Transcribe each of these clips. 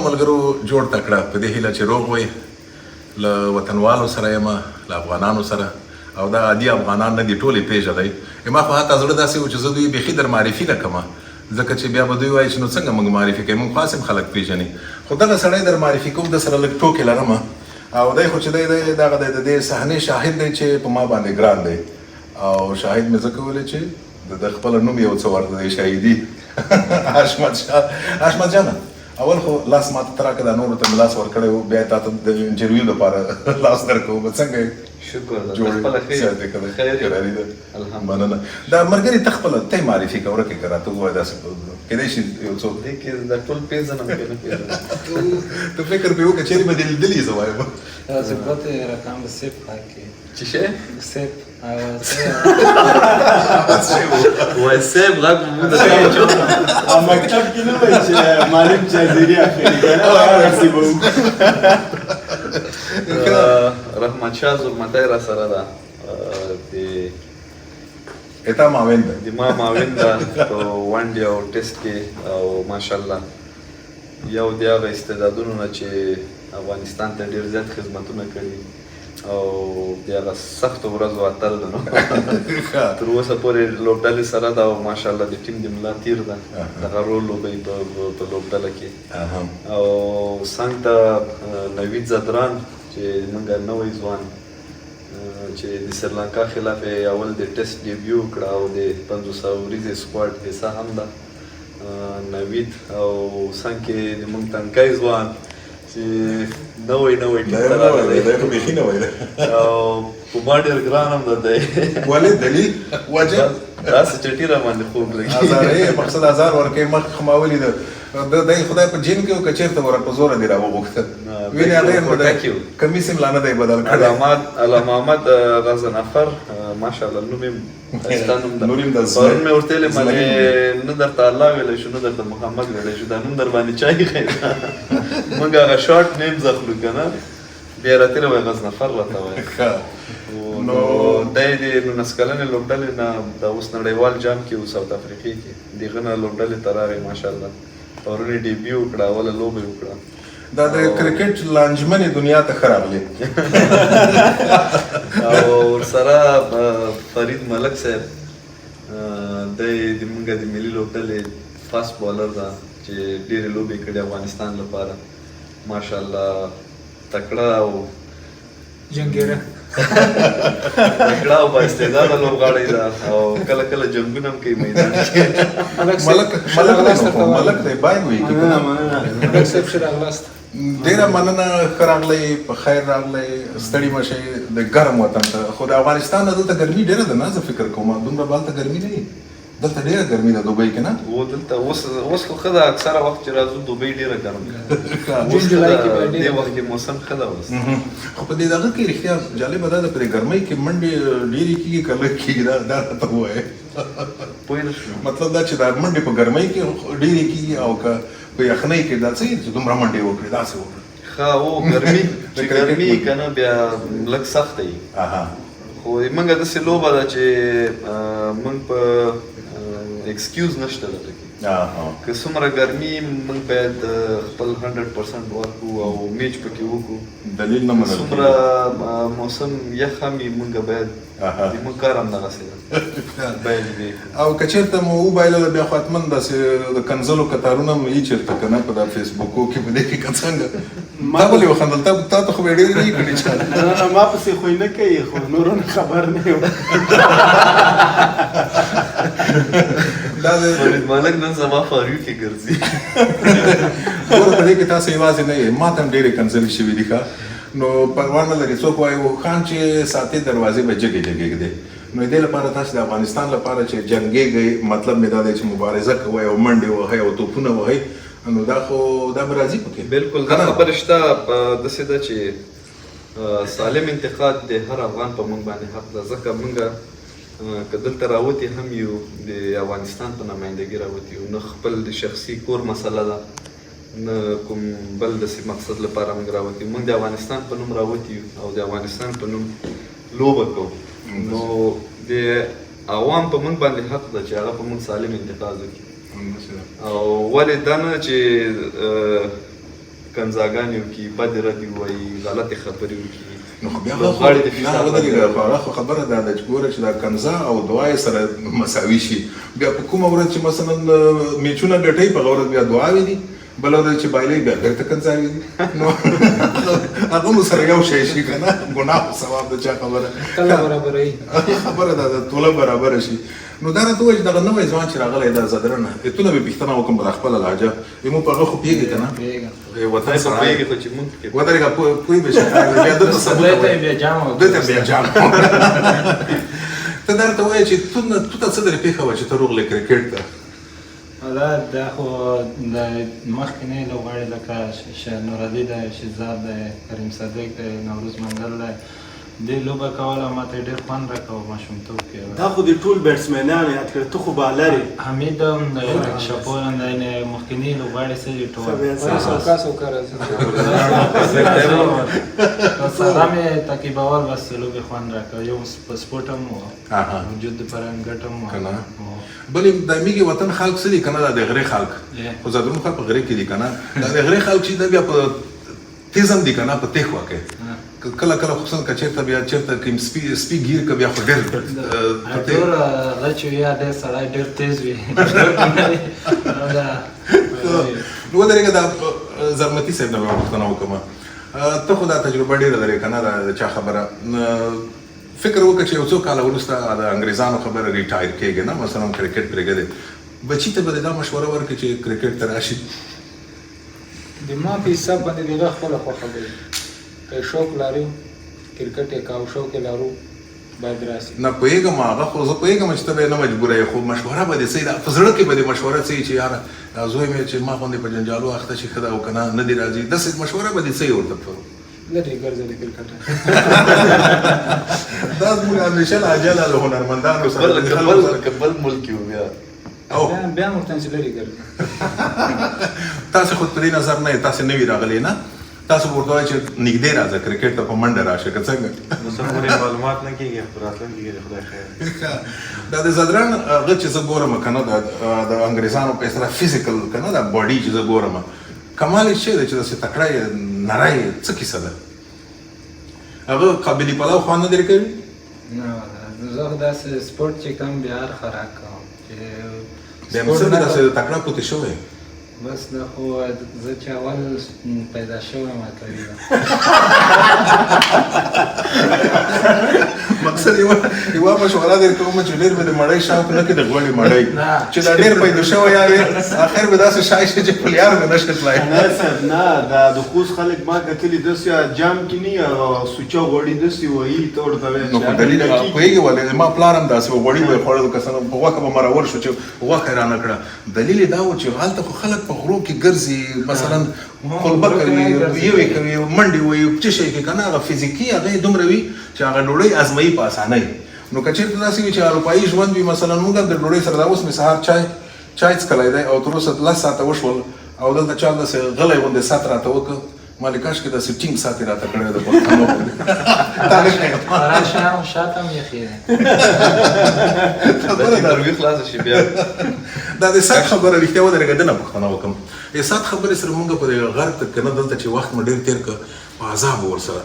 ملګرو جوړ تکړه په دې هیله چې روغ وي له وطنوالو سره یم له افغانانو سره او دا عادي افغانان نه دي ټولې پېژنئ ما خو حتی زړه داسې و چې زه دوی بیخي در معرفي نه کړم ځکه چې بیا به دوی وایي چې نو څنګه موږ معرفي کوي موږ خاص هم خلک پېژني خو دغه سړی در معرفي کوم د سره لږ ټوکې لرم او دی خو چې دی دغه دی د دې صحنې شاهد دی چې په ما باندې ګران دی او شاهد مې ځکه ویلی چې د خپل نوم یو څه ورته دی شاهدي حشمت جانه اول خو لاس ماته ته راکړه دا نورو ته مې لاس ورکړی و بیا یې تا ته د انټرویو لپاره لاس درکوو به څنګه یې شکر ده جوړ مننه دا ملګري ته خپله ته یې معرفي کړه ورکې که راته ووایه داسې کیدای شي یو څوک دې کې دا ټول پېژنم که نه پېژنم ته فکر پرې وکړه چېرې به دې لیدلي زه وایم ضبط رقم سیب خاکی چی شی؟ سیب وای سیب غږ مو د مکتب کې نه وایي چې معلم جزیري اخلي که نه هغسې به رحمت شاه زلمتی را سره ده اتا معاون ده د ما معاون ده په ون ډے او ټیسټ کې او ماشاءالله یو د هغه استعدادونو نه چې افغانستان ته ډېر زیات خدمتونه کړي او د هغه سختو ورځو اتل ده نو تر اوسه پورې لوبډلې سره ده او ماشاءالله د ټیم د ملا تیر ده دغه رول لوبوي په لوبډله کې او څنګ ته نوید زدران چې موږ نوی ځوان چې د سریلانکا خلاف یې اول د ټیسټ ډیبیو وکړه او د 500 ورځې سکواډ حصه هم ده نوید او څنګ کې د موږ تنکی ځوان چې نوی ټیم ته راغلی او په ما ډېر ګران هم ده دی ولې دلیل وجه داسې چټي را باندې خوب لګي مقصد 1000 ورکوي مخکې خو ما ولیده دی خدای په جین کې و که چېرته ور په زوره دې راوغوښته وینې هغه کمیس هم لا نه دی بدل کړی علامه محمد غزنفر ماشاءالله نوم یې ښایسته نوم ده پرون مې ورته ویلې مالې نه درته الله ویلی شو نه درته محمد ویلی شو دا نوم در باندې چا ایښی ده موږ هغه شارټ نیمز اخلو که نه بیا راته وایي غزنفر راته وایي نو دی د 19 کلنې لوبډلې نه دا اوس نړیوال جام کې و ساوت افریقې کې د هغه نه لوبډلې ته راغی ماشاءالله پرون یې ډیبیو وکړه اوله لوبه یې وکړه دا د کرکټ لانجمنې دنیا ته ښه راغلی او ورسره فرید ملک صاحب دی د موږ د ملي لوبډلې فاست بالر ده چې ډېرې لوبې کړي افغانستان لپاره ماشاءالله تکړه او جنګیره تکړه او بااستعداده لوبغاړی ده او کله کله جنګونه هم کوي میدان کې ملک دی باید وي ډېره مننه ښه راغلی په خیر راغلی ستړي مه شئ د ګرم وطن ته خو د افغانستان نه دلته ګرمي ډېره ده نه زه فکر کوم دومره به هلته ګرمي نه وي دلته ډېره ګرمي ده دوبۍ کې نه و دلته اوس خو ښه ده اکثره وخت چې راځو دوبۍ ډېره ګرم ده دې وخت کې موسم ښه ده اوس خو په دې دغه کې رښتیا جالبه دا ده په دې ګرمۍ کې منډې ډېرې کېږي که لږ کېږي دا راته ووایې پوه نه شوم مطلب دا چې دا منډې په ګرمۍ کې ډېرې کېږي او که په یخنۍ کې دا څه چې دومره منډې وکړې داسې وکړه ښه او ګرمي چې ګرمي که نه بیا لږ سخته وي خو موږ داسې لوبه ده چې موږ په ایکسکیوز نشته ده پکې که څومره ګرمي موږ باید خپل 100% ورکړو او میچ پکې وکړو دلیل نه منل څومره موسم یخ هم وي موږ باید زموږ کار هم دغسې ده باید وي او که چېرته مو وبایلله بیا خو حتما داسې د کنځلو کتارونه هم وي چېرته که نه په دا فیسبوکو کې په دې کې که څنګه تا ولې وخندل تا ته خو به یې ډېرې نه یې کړي چا نه ما پسې خو یې نه کوي خو نورو نه خبر نه یم فرید ملک نن زما فاریو کې ګرځي ګوره په دې کې تاسو یوازې نه یې ما ته هم ډېرې کنځلې شوي دي ښه نو پروا نه لري څوک وایي خان چې ساتې دروازې به جګې جګې ږدي نو دې لپاره تاسو د افغانستان لپاره چې جنګېږئ مطلب مې دا دی چې مبارزه کوئ او منډې وهئ او توپونه وهئ نو دا خو دا به راځي پکې بلکل دا خبره شته داسې ده چې سالم انتقاد د هر افغان په موږ باندې حق ده ځکه موږ که دلته راوتي هم یو د افغانستان په نمایندګي راوتي یو نه خپل د شخصي کور مسله ده نه کوم بل داسې مقصد لپاره موږ راوتي موږ د افغانستان په نوم راوتي یو او د افغانستان په نوم لوبه کوو نو د عوام په موږ باندې حق ده چې هغه په موږ سالم انتقاد وکړي او ولې دا نه چې کنځاګانې وکړي بدې ردې ووایي غلطې خبرې وکړي نو خو بیا لوبغاړي د فشار هغه خبره ده چې ګوره چې دا کنځا او دعا سره مساوي شي بیا په کومه ورځ چې مثلا میچونه ګټي په ورځ بیا دعاوې دي بل ورځ چې بایلې بیا بیرته کنځاوې دي نو هغه مو سره یو شی شي که نه ګناه او ثواب د چا خبره کله برابروي خبره ده ټوله برابره شي نو دا راته وایي چې دغه نوی ځوان چې راغلی دا زدرنه ایتونه به پوښتنه وکړم په خپله لهجه موږ په هغه خو پوهېږي که نه وطن سره پوهېږي خو چې مونږ ودرېږه پوه به شي بیا دلته ثبوت دلته بیا جام دلته بیا جام ته دا راته وایي چې تو ته څه درې پېښه وه چې ته روغلی کرکټ ته دا خو د مخکې نه لوبغاړي لکه نورعلي دی شهزاد دی کریم صدیق دی نوروز منګل دی دې لوبه کوله ماته ډېر خوند راکاوه ماشومتوب کې دا خو د ټول بیټسمینان یاد کړه ته خو بالر یې حمید هم دی شپول هم دی مخکیني لوبغاړي څه دي ټول سره مې تعقیبول بس لوبې خوند راکاوه یو په سپورټ هم و وجود دپاره هم ګټه هم و بلې د میږي وطن خلک څه دي که نه دا د غرې خلک خو زادرون خلک په غرې کې دي که نه دا د غرې خلک چې دا بیا په تیزم دي که نه په تیخ واقع کله کله خصوصا که چېرته بیا چېرته کوم سپي گیر که بیا خو ډېر ټول هغه چې وي ډېر سړی ډېر تیز وي نو ودرېږه دا زرمتي صاحب نه به پوښتنه وکړم ته خو دا تجربه ډېره لرې که نه د چا خبره فکر وکړه چې یو څو کاله وروسته د انګریزانو خبره ریټایر کېږي نه مثلا کرکټ پرېږدې بچي ته به دا مشوره ورکړي چې کرکټ ته راشي د ما په حساب باندې دغه خپله خوښه دی که شوق لرو کرکټ یې که او شوق یې لرو باید راسي نه پوهېږم هغه خو زه پوهېږم چې ته به یې نه مجبوره یې خو مشوره به دې څه په زړه کې به دې مشوره څه چې یاره دا زوی مې چې ما غوندې په جنجالو اخته شي ښه ده او که نه دې راځي داسې مشوره به دې څه یې ورته لرې ګرځه د کرکټ دا زموږ همیشه لهجه ده د هنرمندانو سره که بل ملک یو بیا بیا هم ورته چې لرې ګرځه تاسې خود په دې نظر نه یې تاسې نوي راغلي نه تاسو به ورته وایئ چې نږدې راځه کرکټ ته په منډه راشه که څنګه نو څه پورې معلومات نه کېږي خو راتلونکي کې د خدای خیر دا د زدران هغه چې زه ګورم که نه د انګریزانو په اصطلاح فزیکل که نه دا باډي چې زه ګورم کمال یې څه دی چې داسې تکړه یې نری یې څه کیسه ده هغه قابلي پلاو خوند نه درې کوي نه زه خو داسې سپورټ چې کوم بیا هر خوراک کوم چې بیا هم څه داسې تکړه پوتې شوی بس دا خو زه چې اول پیدا شوی یم تقریبا مقصد یوه مشوره در کوم چې ډېر به د مړۍ شوق نه کړي د غوړې مړۍ چې دا ډېر پیدا شوی یارې اخر به داسې شای شي چې پلیار به نه شي تلای نه صاحب نه دا د خوست خلک ما کتلي داسې جام کې نه سوچا غوړي داسې وایي ته ورته وایې نو په دلیل پوهېږي ولې ما پلار هم داسې غوړي به یې خوړل کسانو په غوښه به مرور شو چې غوښه یې رانه کړه دلیل یې دا و چې هلته خو خلک په غرو کې ګرځي مثلا قلبه کوي یوې کوي منډې وایي څه شی کوي که نه هغه فزیکي هغه یې دومره وي چې هغه ډوډۍ ازمایي په اسانۍ نو که چېرته داسې وي چې اروپایي ژوند وي مثلا موږ هم د ډوډۍ سره دا اوس مې سهار چای څښلی دی او تر اوسه 10 ساعته وشول او دلته چا داسې غلی غوندې ساعت راته وکړ ما لیکه کاشکې داسې ټینګ ساعت یې راته کړی د پښتنو راشه هم شاته هم یخې دی دروي خلاصه شي بیا دا د سات خبره رښتیا ودرېږه دنه پوښتنه وکړم د سات خبرې سره مونږ په غرب ته که نه دلته چې وخت مو ډېر تېر کړ په عذاب ورسره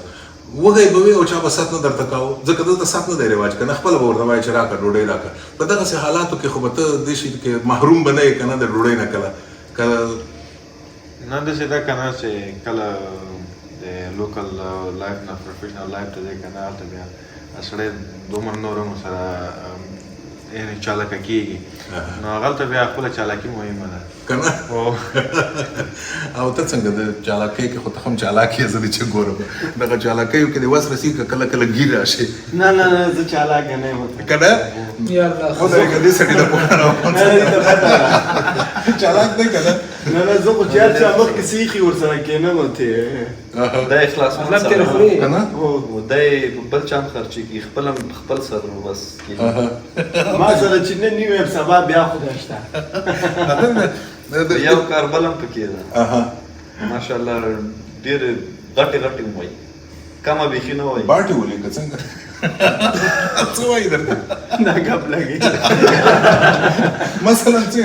وږی به وي او چا به سات نه درته کاوه ځکه دلته سات نه دی رواج که نه خپله به ورته وایي چې راکړه ډوډۍ راکړه په دغسې حالاتو کې خو به ته دې شي کې محروم به نه یې که نه د ډوډۍ نه کله که نه داسې ده که نه چې کله د لوکل لایف نه پروفیشنل لایف ته ځې که نه هلته بیا سړی دومره نور هم سره یعنې چالاکه کېږي نو هغلته بیا خپله چالاکي مهمه ده که نه او ته څنګه د چالاکۍ کې خو ته هم چالاک یې زه دې چې ګورم دغه چالاکیو کې دې وس رسېږي که کله کله ګیر راشي نه نه نه زه چالاکه نه یم که نه یا الله ودرېږه دې سړي د پوښتنه وکړم چالاک دی که نه نه نه زه خو چې هر چا مخکې سیخي ورسره کېنم ته دا اخلاص مطلب ترې خوري که نه دا بل چا هم خرچې کړي خپل سر بس ما سره چې نه نیو یم سبا بیا خدای شته یو کار بل هم پکې ده ماشاءالله ډېرې غټې غټې هم وایي کمه بیخي نه وایي باټې ولې که څنګه څه وایي درته دا ګپ لګي مثلا څه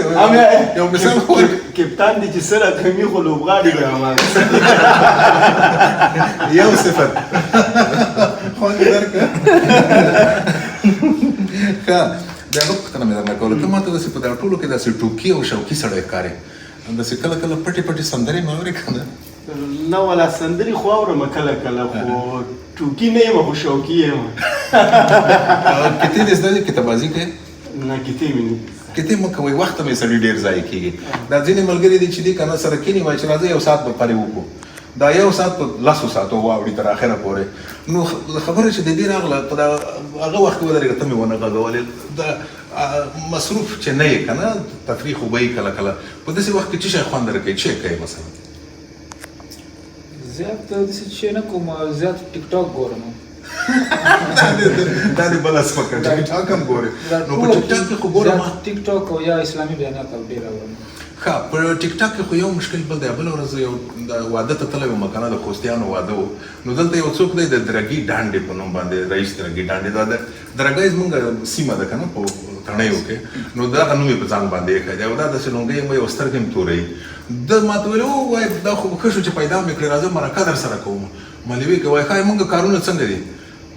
یو مثال خو کپتان دي چې سره کمی خو لوبغاړي به هماغه یو صفت خوند درکړه ښه بیا نو پوښتنه مې درنه کوله ته ماته داسې په دغه ټولو کې داسې ټوکي او شوقي سړی ښکارې داسې کله کله پټې پټې سندرې مې اورې که نه نه ولا سندرې خو اورم کله کله خو ټوکي نه یم خو شوقي یم کتې دې زده دي کتابازي کوې نه کتې مې نه کتې مه کوئ وخت مې سړي ډېر ضایع کېږي دا ځینې ملګري دي چې دي که نه سره کښېني وایي چې راځه یو ساعت به پرې وکړو دا یو ساعت په 10 ساعتو واوړي تر اخره پورې نو خبره چې د دې راغله په هغه وخت کې ودرېږه ته مې ونه غږولې دا مصروف چې نه یې که نه تفریح خو به یې کله کله په داسې وخت کې څه شی خوند درکوي څه کوي مثلا زیات داسې شی نه کوم زیات ټیک ټاک ګورم دا دې بله سپکه ټیک ټاک هم ګورې نو په ټیک ټاک کې خو ګورم ټیک ټاک او یا اسلامي بیانات او ډېر اورم ښه په ټیک ټاک کې خو یو مشکل بل دی بله ورځ یو واده ته تللی وم که نه د خوستیانو واده و نو دلته یو څوک دی د درګي ډانډې په نوم باندې رئیس درګي ډانډې دا د درګۍ زموږ سیمه ده که نه په تڼیو کې نو دغه نوم یې په ځان باندې ایښی دی او دا داسې لونګۍ یم یو سترګې هم تورئ ده ما ته ویلي ووایي دا خو ښه شو چې پیدا مې کړې راځه مرکه در سره کوم مالې ویې که وایي ښایي مونږ کارونه څنګه دي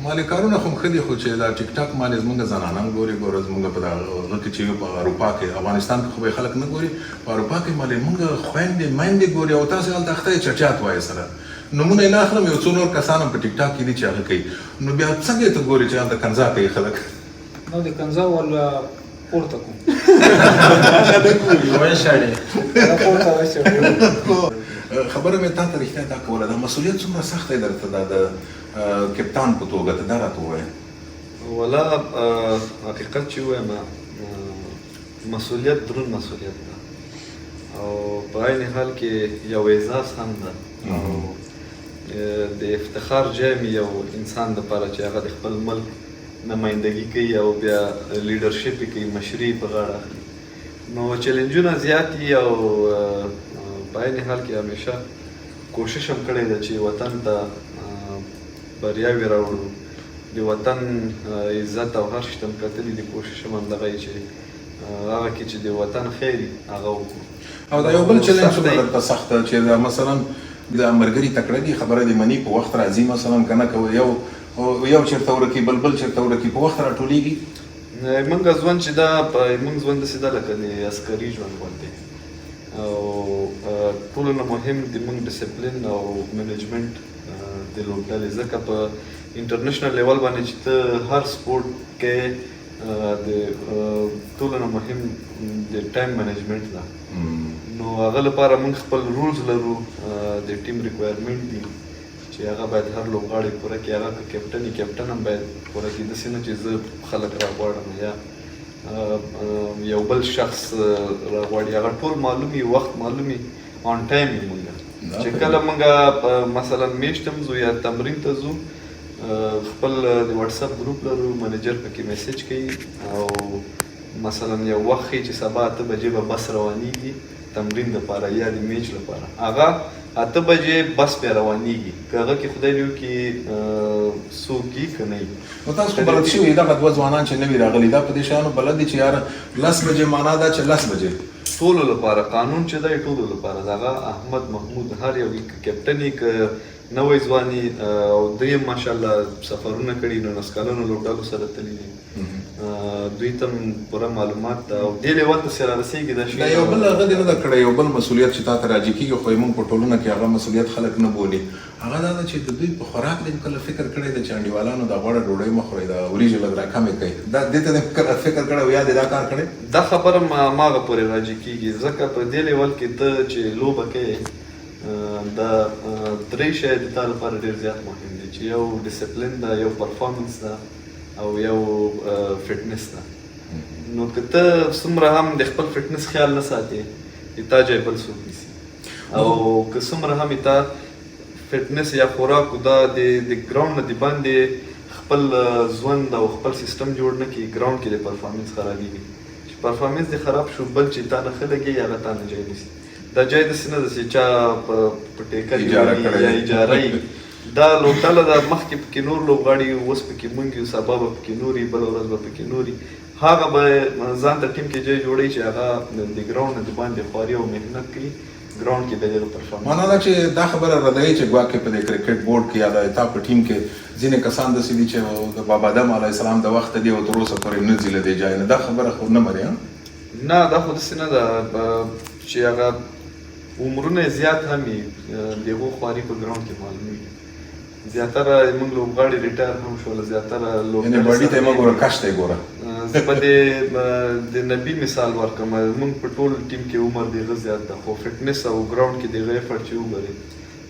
مالې کارونه خو ښه دي خو چې دا ټیک ټاک مالې زموږ زنانه هم ګوري ګوره زموږ په دغه کې چې په اروپا کې افغانستان کې خو به خلک نه ګوري په اروپا کې مالې مونږ خویندې میندې ګوري او تاسې هلته اخته یې چټیات وایي سره نومونه یې نه اخلم یو څو نور کسان هم په ټیک ټاک کې دي چې هغه کوي نو بیا څنګه یې ته ګورې چې هلته کنځا کوي خلک نو د کنځا ولا پورته کوم وشاړې پورته وشاړې خبره مې تا ته رښتیا دا کوله دا مسؤلیت څومره سخت دی درته دا د کپتان په توګه ته دا راته ووایه ولا حقیقت چې ووایم مسؤلیت دروند مسؤلیت ده او په عین حال کې یو اعزاز هم ده او د افتخار جای مې یو انسان دپاره چې هغه د خپل ملک نمایندګي کوي او بیا لیډرشپ یې کوي مشري په غاړه اخلي نو چیلنجونه زیات دي او په عین حال کې همیشه کوشش هم کړی ده چې وطن ته بریاوې راوړو د وطن عزت او هر شي ته م کتلي دي کوشش هم همدغه یې چې هغه کې چې د وطن خیر وي هغه وکړو او دا یو بل چلنج څومره درته سخت ده چې دا مثلا د ملګري تکړه دي خبره دې مني په وخت راځي مثلا که نه که یو چېرته ورکي بلبل چېرته ورکي په وخت راټولېږي موږ ژوند چې دا موږ ژوند داسې ده لکه د عسکري ژوند غوندې او ټولو نه مهم د موږ ډسپلین او منیجمنټ د لوبډلې ځکه په انټرنیشنل لیول باندې چې ته هر سپورټ کې د ټولو نه مهم د ټایم منیجمنټ ده نو هغه لپاره موږ خپل رولز لرو د ټیم ریکوایرمنټ دي چې هغه باید هر لوبغاړی پوره کړي هغه که کیپټن هم باید پوره کړي داسې نه چې زه خلک راغواړم یا یو بل شخص راغواړي هغه ټول معلومي وخت معلومي آن ټایم یې مونږ چې کله مونږ مثلا میچ ته ځو یا تمرین ته ځو خپل د واتساپ ګروپ لرو منیجر پکې میسج کوي او مثلا یو وخت چې سبا 8 بجې به بس روانېږي تمرین لپاره یا د میچ لپاره هغه 8 بجې بس بیا روانېږي که هغه کې خدای دې وکړي څوک یي که نه یي نو تاسو خو بلد شوي دغه دوه ځوانان چې نوي راغلي دا په دې شیانو بلد دي چې یاره 10 بجې معنا ده چې 10 بجې ټولو لپاره قانون چې دی ټولو لپاره د هغه احمد محمود هر یو کیپټن یې که نوی ځواني او دوی هم ماشاءالله سفرونه کړي نو نسکالونو لوبډلو سره تللي دي دوی ته هم پوره معلومات ده او دې لیول ته چې رارسېږي دا شی دا یو بل هغه دې نه ده کړی یو بل مسؤلیت چې تا ته راجع کېږي خو موږ په ټولنه کې هغه مسؤلیت خلک نه بولي هغه دا ده چې د دوی په خوراک دې کله فکر کړی دی چې انډیوالانو دا غوړه ډوډۍ مه خورئ دا وریجې لږ راکمې کوي دا دې ته دې فکر کړی او یا دې دا کار کړی دا خبره هماغه پورې راجع کېږي ځکه په دې لیول کې ته چې لوبه کوې دا درې شی د تا لپاره ډېر زیات مهم دي چې یو ډسپلین ده یو پرفارمنس ده او یو فټنس ده نو که ته څومره هم د خپل فټنس خیال نه ساتې د تا جای بل څوک نیسي او که څومره هم تا فټنس یا خوراک دا د ګراوند نه د باندې خپل ژوند او خپل سیستم جوړ نه کړي ګراوند کې د پرفارمنس خرابېږي چې پرفارمنس دې خراب شو بل چې تا نه ښه لګي هغه تا نه جای نیسي دا جای داسې نه ده چې چا په ټیکه یا اجاره یي دا لوبډله د مخکې پکې نور لوبغاړي اوس پکې مونږ یو، سبا به پکې نوري، بله ورځ به پکې نوري. هغه به ځان ته ټیم کې ځای جوړوي چې هغه د ګراونډ نه د باندې خواري او محنت کوي، ګراونډ کې د هغه پرفارمنس. معنا دا چې دا خبره ردوي چې ګواکې په دې کرکټ بورډ کې یا د تا په ټیم کې ځینې کسان داسې دي چې د بابا آدم علیه السلام د وخته دی او تر اوسه پورې نه ځي له دې ځای نه. دا خبره خو نه مري. نه دا خو داسې نه ده چې هغه عمرونه یې زیات هم وي، د هغو خواري په ګراونډ کې معلومېږي. زیاتره موږ لوبغاړي ریټایر هم شول، زیاتره یعنې باډي ته یې مه ګوره، کش ته یې ګوره. زه به د نبي مثال ورکړم. موږ په ټول ټیم کې عمر د هغه زیات ده، خو فټنس او ګراونډ کې د هغه ایفرټ چې وګورئ،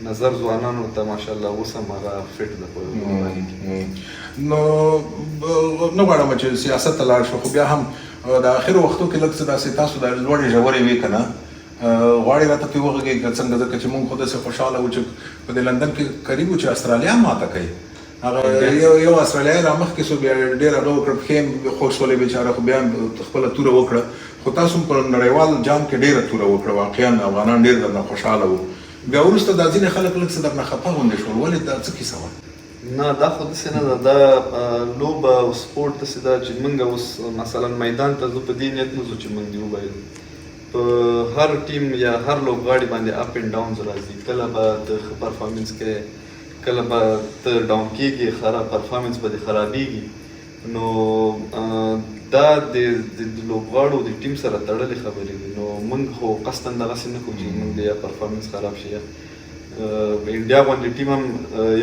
نظر ځوانانو ته ماشاءالله اوس هم هغه فټ ده په لوبغاړي کې. نو نه غواړم چې سیاست ته لاړ شو، خو بیا هم د اخرو وختو کې لږ څه داسې تاسو د لوړې ژورې وې که نه غواړې راته پرې وغږېږي که څنګه، ځکه چې مونږ خو داسې خوشحاله وو چې په دې لندن کې قریب وو چې استرالیا ماته کوي. هغه یو استرالیایي را مخکې سو، بیا ډېر هغه وکړه، پښې هم خوږ شولې بېچاره، خو بیا خپله توره وکړه. خو تاسو هم په نړیوال جام کې ډېره توره وکړه، واقعا افغانان ډېر درنه خوشحاله وو. بیا وروسته دا ځینې خلک لږ څه درنه خفه غوندې شول. ولې دا څه کیسه وه؟ نه دا خو داسې نه ده، دا لوبه او سپورټ داسې ده چې موږ اوس مثلا میدان ته ځو، په دې نیت نه ځو چې موږ دې وبایلو. په هر ټیم یا هر لوبغاړي باندې اپ اینډ ډاونز راځي، کله به ته ښه پرفارمنس کوې، کله به ته ډاون کېږي، خراب پرفارمنس به دې خرابېږي. نو دا د لوبغاړو د ټیم سره تړلې خبرې دي. نو موږ خو قصداً دغسې نه کوو چې موږ د یا پرفارمنس خراب شي. یا انډیا غوندې ټیم هم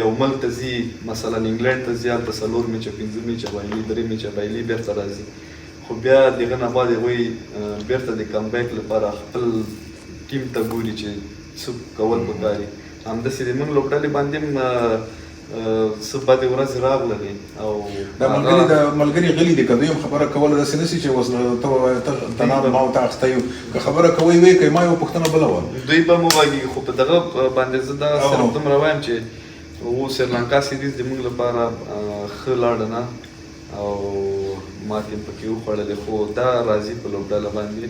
یو ملک ته ځي، مثلا انګلینډ ته ځي، هلته 4 میچه 5 میچه بایلي، 3 میچه بایلي، بیرته راځي. خو بیا دغه نه بعد هغوی بیرته د کمبیک لپاره خپل ټیم ته ګوري چې څه کول پکار دي. همداسې د موږ لوبډلې باندې هم څه بدې ورځې راغللې او دا ملګري غلي دي، که دوی هم خبره کوله داسې نه سي چې اوس ته تناب ما ورته اخته یو، که خبره کوئ ویې کوئ، ما یوه پوښتنه بله وه. دوی به مو وغږېږي، خو په دغه باندې زه دا صرف دومره وایم چې و سریلانکا سیریز زموږ لپاره ښه لاړه نه او ماتې پکې وخوړلې، خو دا راځي په لوبډله باندې.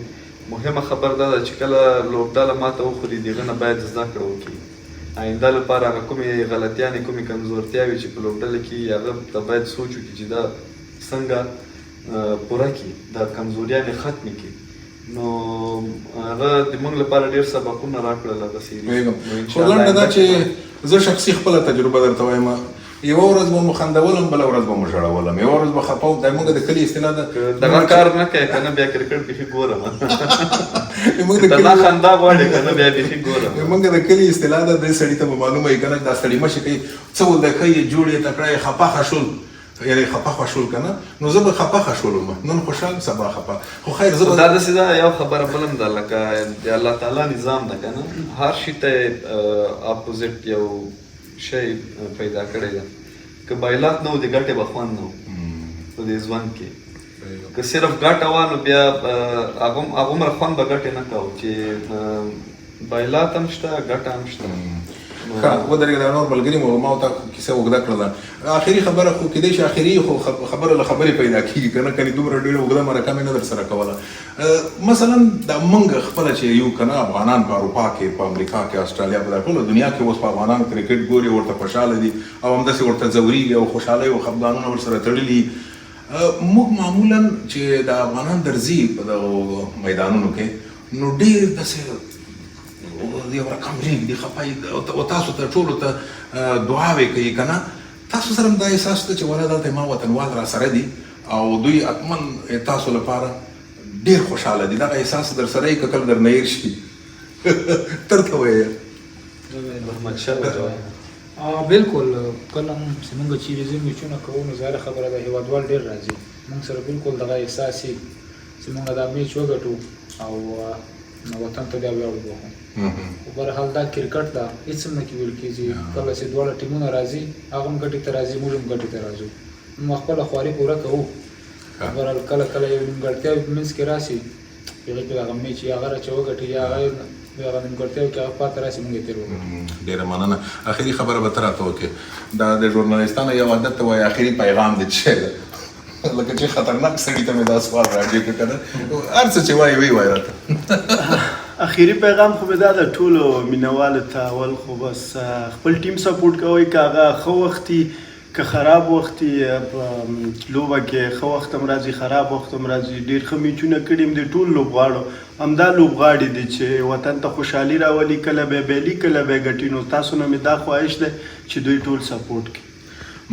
مهمه خبر دا ده چې کله لوبډله ماته وخوري، د هغه نه باید زده کړه وکړي. آینده لپاره هغه کومې غلطیانې، کومې کمزورتیاوې چې په لوبډله کې هغه ته باید سوچ وکړي چې دا څنګه پوره کړي، دا کمزوریانې ختمې کړي. نو هغه د موږ لپاره ډېر سبقونه راکړل هغه سیریز. خو لنډه دا چې زه شخصي خپله تجربه درته وایم، یوه ورځ به مو خندولم، بله ورځ به مو ژړولم، یوه ورځ به خفه وم. دا زموږ د کلي اصطلاح ده، دغه کار نه کوې که نه بیا کرکټ بیخي ګورم. دغه خندا غواړې که نه بیا بیخي ګورم. زموږ د کلي اصطلاح ده، دې سړي ته به معلومه وي که نه، دا سړي مشي کوي، څه ولده ښه یې جوړ یې تکړه یې خفه خشول، یعنې خفه خشول که نه، نو زه به خفه خشولم، نن خوشحال سبا خفه. خو خیر زه به دا داسې ده، یو خبره بل هم ده، لکه د الله تعالی نظام ده که نه، هر شي ته اپوزیټ یو شی پیدا کړی ده. که بایلات نه و د ګټې به خوند نه و په دې ژوند کې. که صرف ګټه وه نو بیا هغومره خوند به ګټې نه کوو چې بایلات هم شته، ګټه هم شته. ښه ودرېږه، دا نور ملګري مو ما ورته کیسه اوږده کړله. آخري خبره خو کیدای شي آخري خو خبره له خبرې پیدا کېږي که نه، کنې دومره ډېره اوږده مرکه مې نه در سره کوله. مثلا دا موږ خپله چې یو که نه افغانان په اروپا کې، په امریکا کې، استرالیا، په دا ټوله دنیا کې اوس په افغانان کرکټ ګوري، ورته خوشحاله دي او همداسې ورته ځورېږي او خوشحالۍ او خفګانونه ورسره تړلي. موږ معمولا چې د افغانان درځي په دغو میدانونو کې، نو ډېر داسې یو رقم رېږدي، خفه او تاسو ته ټولو ته دعاوې کوي که نه. تاسو سره هم دا احساس شته چې ولا دلته ما وطنوال را سره دي او دوی حتما تاسو لپاره ډېر خوشحاله دي، دغه احساس در سره یې که کله در نه هېر شي؟ ترته وایه احمدشاه بابا بالکل. کله هم چې موږ چیرې ځو میچونه کوو، نو ظاهره خبره ده هېوادوال ډېر راځي، موږ سره بالکل دغه احساس وي چې موږ دا میچ وګټو او وطن ته بیا ویاړ وبخو. خو بهرحال دا کرکټ ده، هېڅ هم نه کې ویل کېږي. کله چې دواړه ټیمونه راځي، هغه هم ګټې ته راځي، موږ هم ګټې ته راځو، موږ خپله خواري پوره کوو. بهرحال کله کله یو نیمګړتیاوې په منځ کې راشي، هغې کې هغه میچ یا هغه چې وګټي یا هغه نیمګړتیاوې کې هغه پاتې راشي، موږ یې تېر وګټو. ډېره مننه. آخري خبره به ته راته وکړې. دا د ژورنالستانو یو عادت ته وایي آخري پیغام دې څه شی ده؟ لکه چې خطرناک سړي ته مې دا سوال راځي که که نه، هر څه چې وایي وایي راته. اخیری پیغام خو به دا د ټولو مینوالو ته اول خو بس خپل ټیم سپورټ کوئ که هغه ښه وختي که خراب وختي په لوبه کې ښه وخت هم راځي خراب وخت هم راځي ډېر ښه میچونه کړي هم دي ټول لوبغاړو همدا لوبغاړي دي چې وطن ته خوشحالي راولي کله به بیلي کله به ګټي نو تاسو نه مې دا خواهش دی چې دوی ټول سپورټ کړي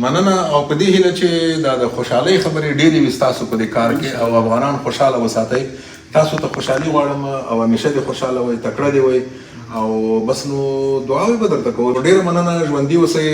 مننه او په دې هیله چې دا د خوشحالۍ خبرې ډېرې وي ستاسو په دې کار کې او افغانان خوشحاله وساتئ تاسو ته خوشحالي غواړم او همیشه دې خوشحاله وئ تکړه دې وئ او بس نو دعاوې به درته کوو ډېره مننه ژوندي اوسئ